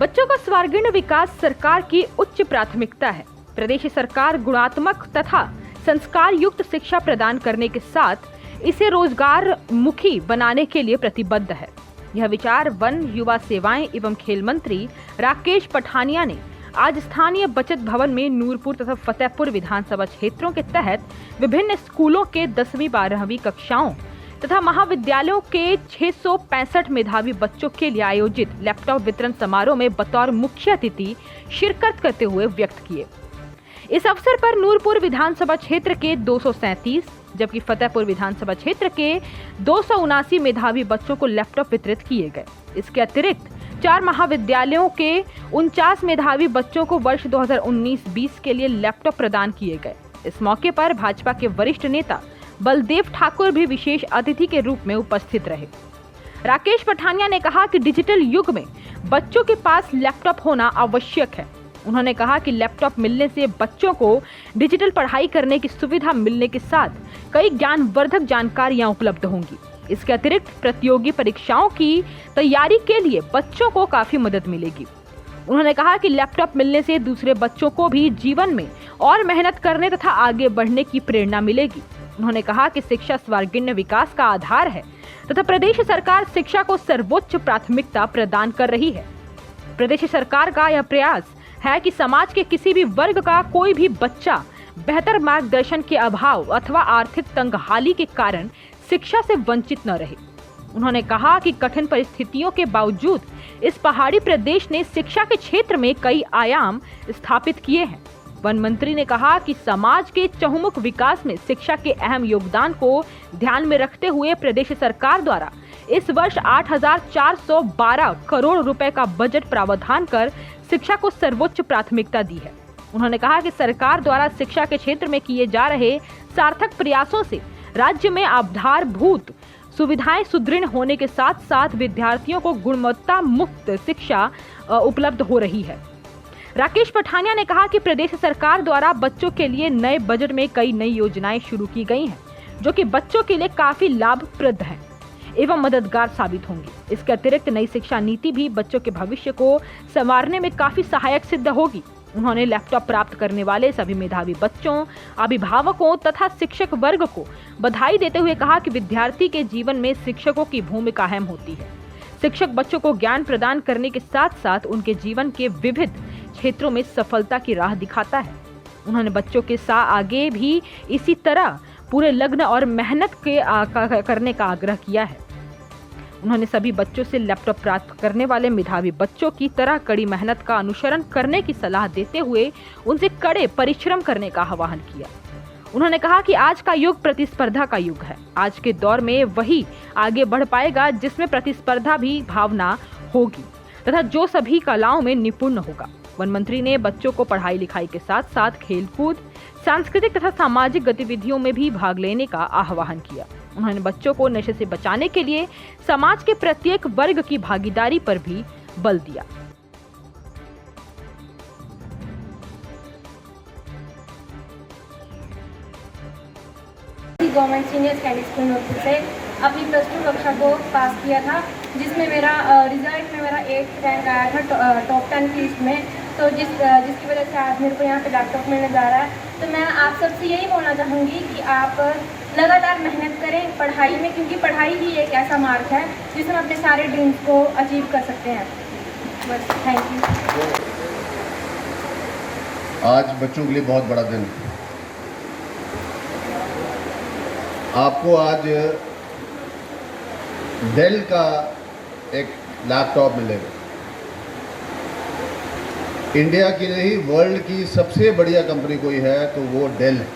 बच्चों का सर्वांगीण विकास सरकार की उच्च प्राथमिकता है। प्रदेश सरकार गुणात्मक तथा संस्कार युक्त शिक्षा प्रदान करने के साथ इसे रोजगार मुखी बनाने के लिए प्रतिबद्ध है। यह विचार वन, युवा सेवाएं एवं खेल मंत्री राकेश पठानिया ने आज स्थानीय बचत भवन में नूरपुर तथा फतेहपुर विधानसभा क्षेत्रों के तहत विभिन्न स्कूलों के 10वीं 12वीं कक्षाओं तथा महाविद्यालयों के 665 मेधावी बच्चों के लिए आयोजित लैपटॉप वितरण समारोह में बतौर मुख्य अतिथि शिरकत करते हुए व्यक्त किए। इस अवसर पर नूरपुर विधानसभा क्षेत्र के 237 जबकि फतेहपुर विधानसभा क्षेत्र के 279 मेधावी बच्चों को लैपटॉप वितरित किए गए। इसके अतिरिक्त 4 महाविद्यालयों के 49 मेधावी बच्चों को वर्ष 2019-20 के लिए लैपटॉप प्रदान किए गए। इस मौके पर भाजपा के वरिष्ठ नेता बलदेव ठाकुर भी विशेष अतिथि के रूप में उपस्थित रहे। राकेश पठानिया ने कहा कि डिजिटल युग में बच्चों के पास लैपटॉप होना आवश्यक है। उन्होंने कहा कि लैपटॉप मिलने से बच्चों को डिजिटल पढ़ाई करने की सुविधा मिलने के साथ कई ज्ञानवर्धक जानकारियां उपलब्ध होंगी। इसके अतिरिक्त प्रतियोगी परीक्षाओं की तैयारी के लिए बच्चों को काफी मदद मिलेगी। उन्होंने कहा कि लैपटॉप मिलने से दूसरे बच्चों को भी जीवन में और मेहनत करने तथा आगे बढ़ने की प्रेरणा मिलेगी। उन्होंने कहा कि शिक्षा सर्वांगीण विकास का आधार है तथा प्रदेश सरकार शिक्षा को सर्वोच्च प्राथमिकता प्रदान कर रही है। प्रदेश सरकार का यह प्रयास है कि समाज के किसी भी वर्ग का कोई भी बच्चा बेहतर मार्गदर्शन के अभाव अथवा आर्थिक तंगहाली के कारण शिक्षा से वंचित न रहे। उन्होंने कहा कि कठिन परिस्थितियों के बावजूद इस पहाड़ी प्रदेश ने शिक्षा के क्षेत्र में कई आयाम स्थापित किए हैं। वन मंत्री ने कहा कि समाज के चहुमुख विकास में शिक्षा के अहम योगदान को ध्यान में रखते हुए प्रदेश सरकार द्वारा इस वर्ष 8,412 करोड़ रुपए का बजट प्रावधान कर शिक्षा को सर्वोच्च प्राथमिकता दी है। उन्होंने कहा कि सरकार द्वारा शिक्षा के क्षेत्र में किए जा रहे सार्थक प्रयासों से राज्य में आधारभूत सुविधाएं सुदृढ़ होने के साथ साथ विद्यार्थियों को गुणवत्ता मुक्त शिक्षा उपलब्ध हो रही है। राकेश पठानिया ने कहा कि प्रदेश सरकार द्वारा बच्चों के लिए नए बजट में कई नई योजनाएं शुरू की गई हैं, जो कि बच्चों के लिए काफी लाभप्रद हैं एवं मददगार साबित होंगी। इसके अतिरिक्त नई शिक्षा नीति भी बच्चों के भविष्य को संवारने में काफी सहायक सिद्ध होगी। उन्होंने लैपटॉप प्राप्त करने वाले सभी मेधावी बच्चों, अभिभावकों तथा शिक्षक वर्ग को बधाई देते हुए कहा कि विद्यार्थी के जीवन में शिक्षकों की भूमिका अहम होती है। शिक्षक बच्चों को ज्ञान प्रदान करने के साथ साथ उनके जीवन के विविध क्षेत्रों में सफलता की राह दिखाता है। उन्होंने बच्चों के साथ आगे भी इसी तरह पूरे लग्न और मेहनत करने का आग्रह किया है। उन्होंने सभी बच्चों से लैपटॉप प्राप्त करने वाले मेधावी बच्चों की तरह कड़ी मेहनत का अनुसरण करने की सलाह देते हुए उनसे कड़े परिश्रम करने का आह्वान किया। उन्होंने कहा कि आज का युग प्रतिस्पर्धा का युग है। आज के दौर में वही आगे बढ़ पाएगा जिसमें प्रतिस्पर्धा भी भावना होगी तथा जो सभी कलाओं में निपुण होगा। वन मंत्री ने बच्चों को पढ़ाई लिखाई के साथ साथ खेलकूद, सांस्कृतिक तथा सामाजिक गतिविधियों में भी भाग लेने का आह्वान किया। उन्होंने बच्चों को नशे से बचाने के लिए समाज के प्रत्येक वर्ग की भागीदारी पर भी बल दिया। Government senior secondary school Nurpur से अपनी +2 कक्षा को पास किया था, जिसमें मेरा रिजल्ट में मेरा 8th रैंक आया था टॉप 10 की लिस्ट में। तो जिसकी वजह से आज मेरे को यहाँ पे लैपटॉप मिलने जा रहा है। तो मैं आप सबसे यही बोलना चाहूँगी कि आप लगातार मेहनत करें पढ़ाई में, क्योंकि पढ़ाई ही एक ऐसा मार्ग है जिसमें अपने सारे ड्रीम्स को अचीव कर सकते हैं। बस, थैंक यू। आज बच्चों के लिए बहुत बड़ा दिन है। आपको आज डेल का एक लैपटॉप मिलेगा। इंडिया की नहीं, वर्ल्ड की सबसे बढ़िया कंपनी कोई है तो वो डेल है।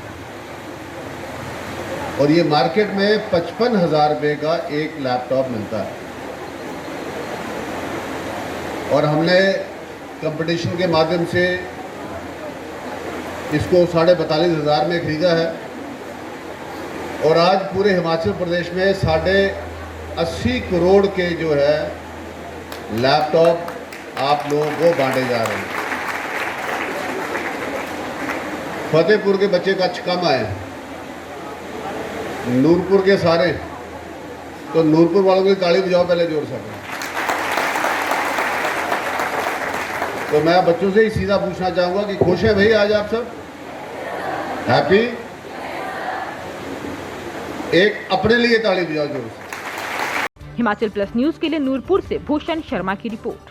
और ये मार्केट में 55,000 रुपये का एक लैपटॉप मिलता है। और हमने कंपटीशन के माध्यम से इसको 42,500 में ख़रीदा है। और आज पूरे हिमाचल प्रदेश में 80 करोड़ के जो है लैपटॉप आप लोगों को बांटे जा रहे हैं। फतेहपुर के बच्चे कच्छ कम आए, नूरपुर के सारे, तो नूरपुर वालों की ताली बजाओ पहले जोर से। तो मैं बच्चों से ही सीधा पूछना चाहूँगा कि खुश हैं भाई आज आप सब? हैप्पी? एक अपने लिए ताली बजाओ जोर से। हिमाचल प्लस न्यूज के लिए नूरपुर से भूषण शर्मा की रिपोर्ट।